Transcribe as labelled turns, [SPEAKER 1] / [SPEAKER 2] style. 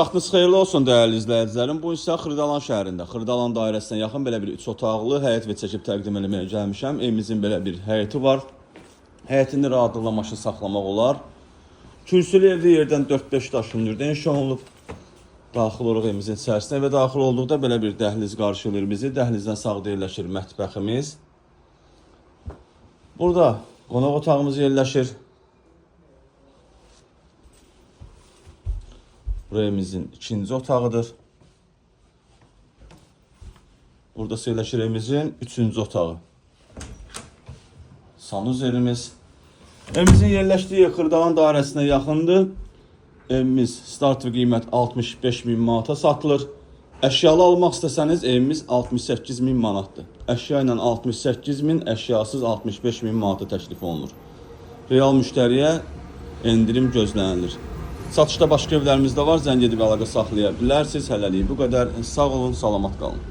[SPEAKER 1] Vaxtınız xeyirli olsun dəyərli izləyicilərim. Bu isə Xırdalan şəhərində, Xırdalan dairəsinə yaxın belə bir 3 otaqlı həyət və çəkib təqdim etməyə gəlmişəm. Evimizin belə bir həyəti var. Həyətində rahatlıqla maşın saxlamaq olar. Kürsülü evdə yerdən 4-5 daş hündürdə inşa olunub. Daxil oluruq evimizin içərisinə və daxil olduqda belə bir dəhliz qarşılayır bizi. Dəhlizdən sağda yerləşir mətbəximiz. Burada qonaq otağımız yerləşir. Evimizin ikinci otağıdır. Burada yerləşir evimizin üçüncü otağı. Sanuzerimiz. Evimizin yerləşdiyi yer Xırdalan dairəsinə yaxındır. Evimiz startı qiymət 65.000 manata satılır. Əşyalı almaq istəsəniz evimiz 68.000 manatdır. Əşya ilə 68.000, əşyasız 65.000 manata təklif olunur. Real müştəriyə endirim gözlənilir. Satışda başqa evlərimiz də var. Zəng edib əlaqə saxlaya bilərsiniz. Hələlik bu qədər. Sağ olun, salamat qalın.